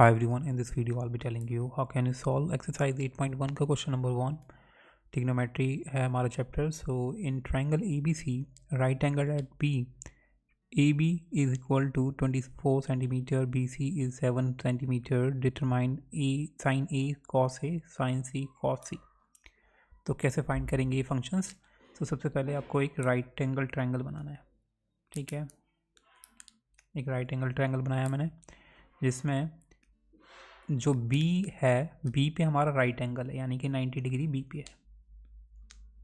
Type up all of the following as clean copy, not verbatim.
Hi everyone, in this video I'll be telling you how can you solve exercise 8.1 का question number 1 trigonometry है हमारा chapter. So in triangle ABC right angle at B AB is equal to 24 centimeter, BC is 7 centimeter, determine sin A cos A sin C cos C। तो कैसे find करेंगे ये functions? तो सबसे पहले आपको एक राइट एंगल ट्राइंगल बनाना है। ठीक है, एक राइट एंगल ट्राइंगल बनाया मैंने जिसमें जो B है, B पे हमारा राइट एंगल है यानी कि 90 डिग्री B पे है।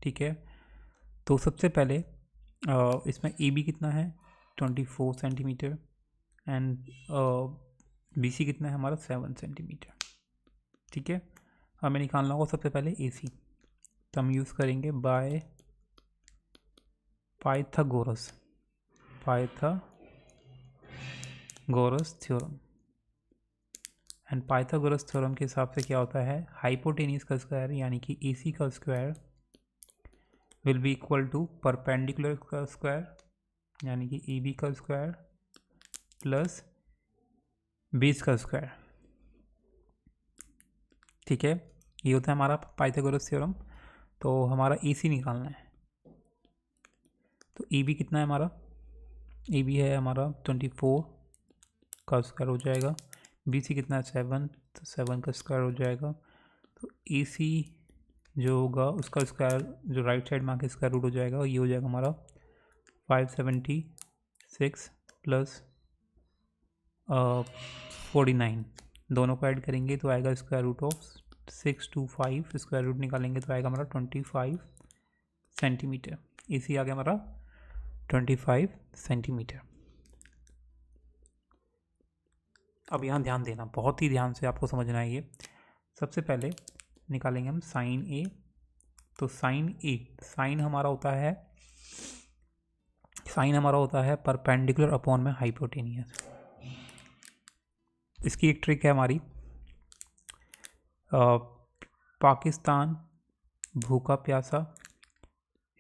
ठीक है, तो सबसे पहले इसमें AB कितना है 24 सेंटीमीटर एंड BC कितना है हमारा 7 सेंटीमीटर। ठीक है, हमें निकालना होगा सबसे पहले AC। तो हम यूज़ करेंगे by Pythagoras theorem. And Pythagoras theorem के हिसाब से क्या होता है, हाइपोटेन्यूज का स्क्वायर यानी कि AC का square will be equal to perpendicular का स्क्वायर यानी कि AB का स्क्वायर प्लस बेस का स्क्वायर। ठीक है, ये होता है हमारा पाइथागोरस थ्योरम। तो हमारा AC निकालना है। तो AB कितना है हमारा, AB है हमारा 24 का स्क्वायर हो जाएगा, BC कितना है 7, तो 7 का स्क्वायर हो जाएगा। तो AC जो होगा उसका स्क्वायर जो राइट साइड में आके स्क्वायर रूट हो जाएगा, ये हो जाएगा हमारा 576 प्लस 49। दोनों को ऐड करेंगे तो आएगा square root of 625। Square root निकालेंगे तो आएगा हमारा 25 सेंटीमीटर। AC आ गया हमारा 25 सेंटीमीटर। अब यहाँ ध्यान देना, बहुत ही ध्यान से आपको समझना है ये। सबसे पहले निकालेंगे हम साइन A। तो साइन A, साइन हमारा होता है परपेंडिकुलर अपॉन में हाइपोटेनियस। इसकी एक ट्रिक है हमारी, पाकिस्तान भूखा प्यासा,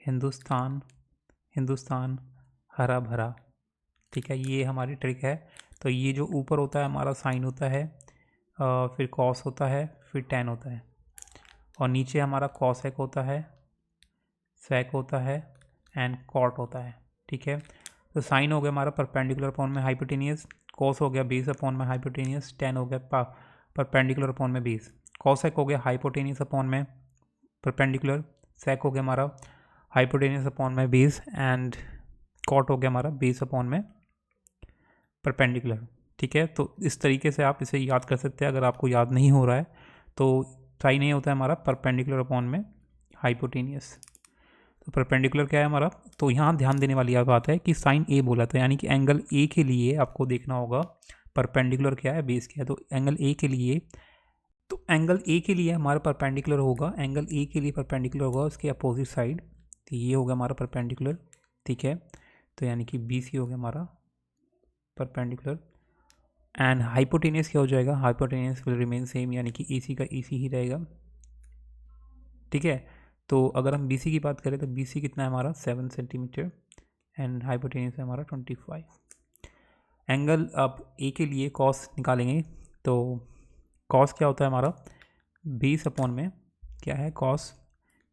हिंदुस्तान हरा भरा। ठीक है, ये हमारी ट्रिक है। तो ये जो ऊपर होता है हमारा साइन होता है, फिर कॉस होता है, फिर टैन होता है, और नीचे हमारा कॉसेक होता है, सेक होता है एंड कॉट होता है। ठीक है, तो साइन हो गया हमारा परपेंडिकुलर अपॉन में हाइपोटेनियस, कॉस हो गया बेस अपॉन में हाइपोटेनियस, टैन हो गया परपेंडिकुलर अपॉन में बेस, कॉसेक हो गया हाइपोटेनियस अपॉन में परपेंडिकुलर, सेक हो गया हमारा हाइपोटेनियस अपॉन में बेस एंड कॉट हो गया हमारा बेस अपॉन में परपेंडिकुलर। ठीक है, तो इस तरीके से आप इसे याद कर सकते हैं। अगर आपको याद नहीं हो रहा है तो साइन ए होता है हमारा परपेंडिकुलर अपॉन में हाइपोटेनियस। तो परपेंडिकुलर क्या है हमारा, तो यहाँ ध्यान देने वाली बात है कि साइन ए बोला था यानी कि एंगल ए के लिए आपको देखना होगा परपेंडिकुलर क्या है, बेस क्या है। तो एंगल ए के लिए हमारा परपेंडिकुलर होगा, एंगल ए के लिए परपेंडिकुलर होगा उसके अपोजिट साइड। तो ये होगा हमारा परपेंडिकुलर। ठीक है, तो यानी कि BC हो गया हमारा परपेंडिकुलर एंड हाइपोटेनियस क्या हो जाएगा, हाइपोटेनियस विल रिमेन सेम यानी कि AC का AC ही रहेगा। ठीक है, तो अगर हम BC की बात करें तो BC कितना है हमारा 7 सेंटीमीटर एंड हाइपोटेनियस है हमारा 25। एंगल अब A के लिए कॉस निकालेंगे। तो कॉस क्या होता है हमारा, बेस अपॉन में क्या है, कॉस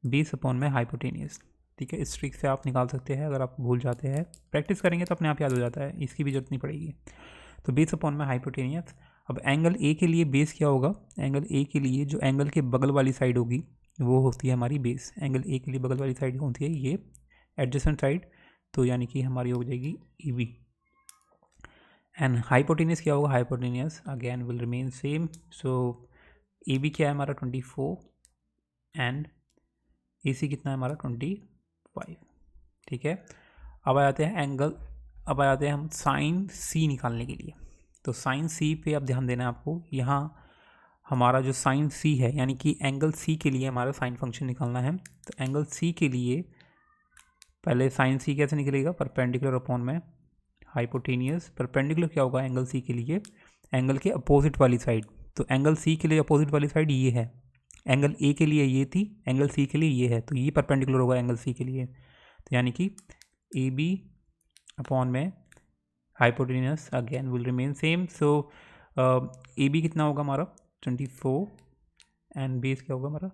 बेस अपॉन में हाइपोटेनियस। ठीक है, इस ट्रिक से आप निकाल सकते हैं। अगर आप भूल जाते हैं, प्रैक्टिस करेंगे तो अपने आप याद हो जाता है, इसकी भी जरूरत नहीं पड़ेगी। तो बेस अपॉन में हाइपोटेनियस। अब एंगल ए के लिए बेस क्या होगा, एंगल ए के लिए जो एंगल के बगल वाली साइड होगी वो होती है हमारी बेस। एंगल ए के लिए बगल वाली साइड होती है ये एडजेसेंट साइड, तो यानी कि हमारी हो जाएगी AB। एंड हाइपोटेनियस क्या होगा, hypotenuse again will remain same. So AB क्या है हमारा 24 एंड AC कितना है हमारा 25। ठीक है, अब आ जाते हैं हम साइन C निकालने के लिए। तो साइन C पे अब ध्यान देना है आपको। यहाँ हमारा जो साइन C है यानी कि एंगल C के लिए हमारा साइन फंक्शन निकालना है। तो एंगल C के लिए पहले साइन C कैसे निकलेगा, परपेंडिकुलर अपॉन में हाइपोटेनियस। परपेंडिकुलर क्या होगा एंगल C के लिए, एंगल के अपोजिट वाली साइड। तो एंगल C के लिए अपोजिट वाली साइड ये है, एंगल A के लिए ये थी, एंगल C के लिए ये है, तो ये परपेंडिकुलर होगा एंगल C के लिए। तो यानी कि AB अपॉन में hypotenuse again will remain same. So A B कितना होगा हमारा 24 एंड बेस क्या होगा हमारा,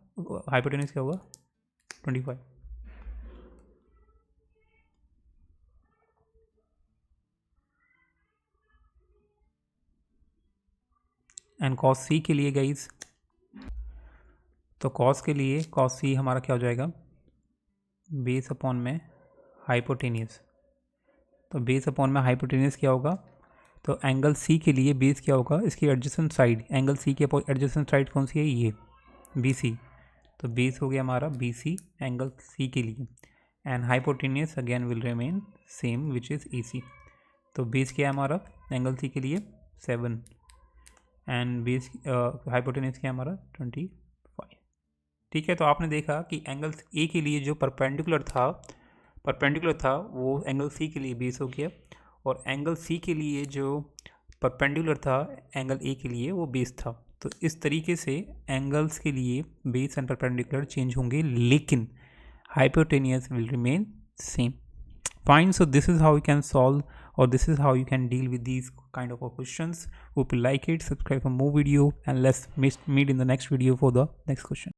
हाइपोटेन्यूज क्या होगा 25। एंड कॉस सी के लिए गाइज, तो कॉस के लिए कॉस सी हमारा क्या हो जाएगा, बेस अपॉन में हाइपोटेनियस। तो बेस अपॉन में हाइपोटेनियस क्या होगा, तो एंगल सी के लिए बेस क्या होगा, इसकी एडजेसेंट साइड, एंगल सी के एडजेसेंट साइड कौन सी है, ये बी सी। तो बेस हो गया हमारा बी सी एंगल सी के लिए, and hypotenuse again will remain same which is A C. तो बेस क्या है हमारा एंगल सी के लिए 7 एंड बेस हाइपोटेनियस क्या है हमारा 25। ठीक है, तो आपने देखा कि एंगल ए के लिए जो परपेंडिकुलर था वो एंगल सी के लिए बेस हो गया, और एंगल सी के लिए जो परपेंडिकुलर था एंगल ए के लिए वो बेस था। तो इस तरीके से एंगल्स के लिए बेस एंड परपेंडिकुलर चेंज होंगे, लेकिन hypotenuse will remain same. Fine, so this is how you can solve, or this is how you can deal with these kind of questions. Hope you like it. Subscribe for more video, and let's meet in the next video for the next question.